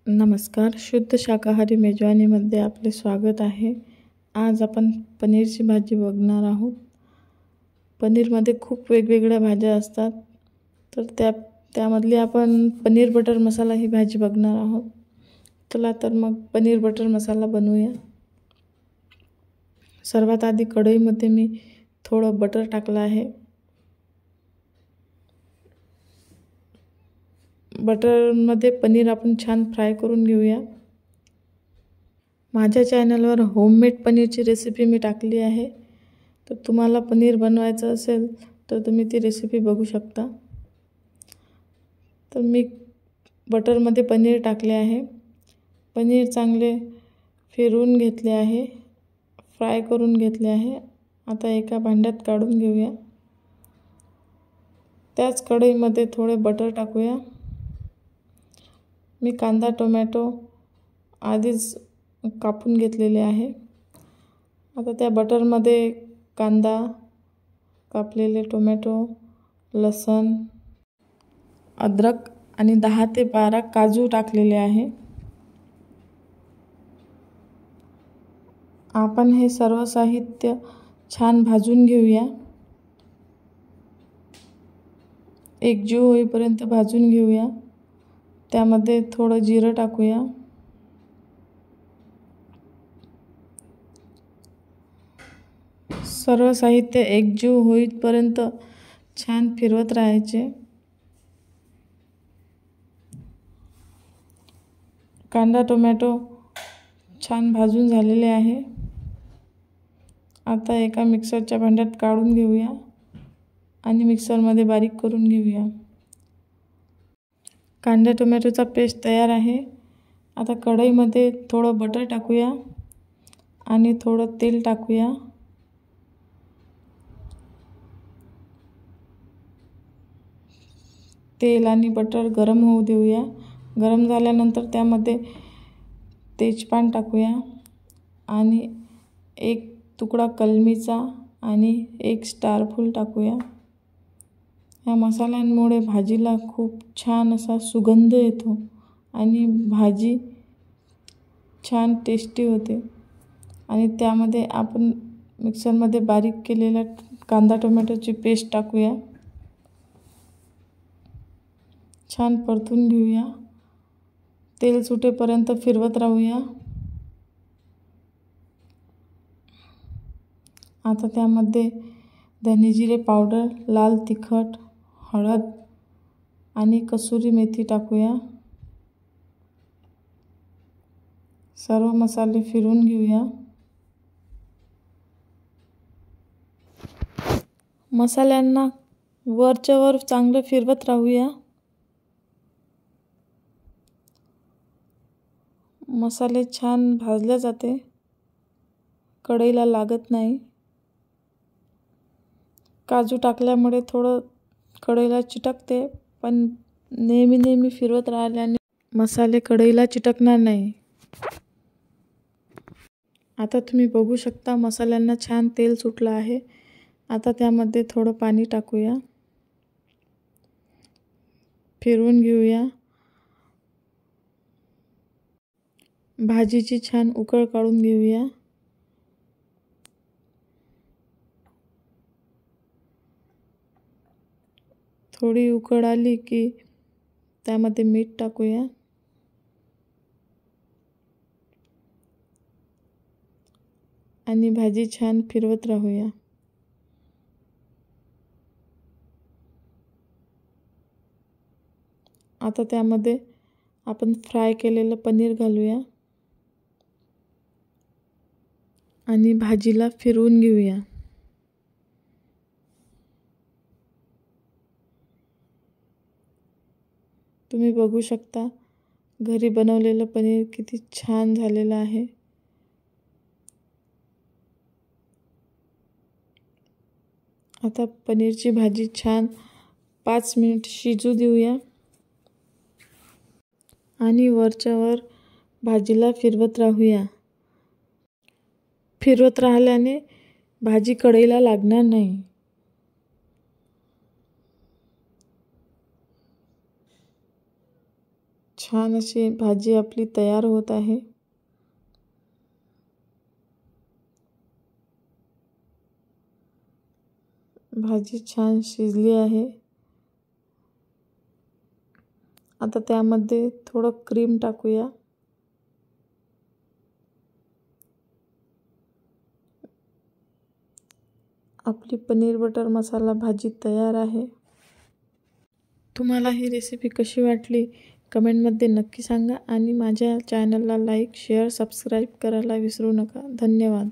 नमस्कार. शुद्ध शाकाहारी मेजवानीमध्ये आपले स्वागत आहे. आज आपण पनीरची भाजी बघणार आहोत. पनीरमध्ये खूप वेगवेगळ्या भाज्या असतात, तर त्यामधली आपण पनीर बटर मसाला ही भाजी बघणार आहोत. चला तर मग पनीर बटर मसाला बनवूया. सर्वात आधी कढईमध्ये मी थोडं बटर टाकलं आहे. बटरमध्ये पनीर आपण छान फ्राय करून घेऊया. माझ्या चॅनलवर होममेड पनीरची रेसिपी मी टाकली आहे, तर तुम्हाला पनीर बनवायचं असेल तर तुम्ही ती रेसिपी बघू शकता. तर मी बटरमध्ये पनीर टाकले आहे. पनीर चांगले फिरवून घेतले आहे, फ्राय करून घेतले आहे. आता एका भांड्यात काढून घेऊया. त्याच कढईमध्ये थोडे बटर टाकूया. मी कांदा टोमॅटो आधीच कापून घेतलेले आहे. आता त्या बटरमध्ये कांदा, कापलेले टोमॅटो, लसूण, अद्रक आणि 10 ते 12 काजू टाकलेले आहे. आपण हे सर्व साहित्य छान भाजून घेऊया. एकजीव होईपर्यंत भाजून घेऊया. त्यामध्ये थोडं जिरं टाकूया. सर्व साहित्य एकजीव होईपर्यंत छान फिरवत राहायचे. कांदा टोमॅटो छान भाजून झालेले आहे. आता एका मिक्सरच्या भांड्यात काढून घेऊया आणि मिक्सरमध्ये बारीक करून घेऊया. कांदा टोमॅटोचा पेस्ट तयार आहे. आता कढईमध्ये थोडं बटर टाकूया आणि थोडं तेल टाकूया. तेल आणि बटर गरम होऊ देऊया. गरम झाल्यानंतर त्यामध्ये तेजपान टाकूया आणि एक तुकडा कलमीचा आणि एक स्टार फूल टाकूया. या मसाल्यांमुळे भाजीला खूप छान असा सुगंध येतो आणि भाजी छान टेस्टी होते. आणि त्यामध्ये आपण मिक्सरमध्ये बारीक केलेल्या कांदा टोमॅटोची पेस्ट टाकूया. छान परतून घेऊया. तेल सुटेपर्यंत फिरवत राहूया. आता त्यामध्ये धने जिरे पावडर, लाल तिखट, हळद आणि कसुरी मेथी टाकूया. सर्व मसाले फिरवून घेऊया. मसाल्यांना वरच्या वर चांगलं फिरवत राहूया. मसाले छान भाजले जाते, कढईला लागत नाही. काजू टाकल्यामुळे थोडं कढईला चिटकते, पण नेहमी फिरवत राहिल्याने मसाले कढईला चिटकणार नाही. आता तुम्ही बघू शकता मसाल्यांना छान तेल सुटलं आहे. आता त्यामध्ये थोडं पाणी टाकूया. फिरवून घेऊया. भाजीची छान उकळ काढून घेऊया. थोडी उकळ आली की त्यामध्ये मीठ टाकूया. आणि भाजी छान फिरवत राहूया. आता त्यामध्ये आपण फ्राय केलेलं पनीर घालूया आणि भाजीला फिरवून घेऊया. तुम्ही बघू शकता घरी बनवलेलं पनीर किती छान झालेलं आहे. आता पनीरची भाजी छान 5 मिनिट शिजू देऊया आणि वरच्या वर भाजीला फिरवत राहूया. फिरवत राहिल्याने भाजी कढईला लागणार नाही. छान अशी भाजी आपली तयार होत आहे। भाजी छान शिजली आहे। आता त्यामध्ये थोडं क्रीम टाकूया। आपली पनीर बटर मसाला भाजी तयार आहे। तुम्हाला ही रेसिपी कशी वाटली कमेंटमध्ये नक्की सांगा आणि माझ्या चॅनलला लाईक, शेअर, सबस्क्राईब करायला विसरू नका। धन्यवाद।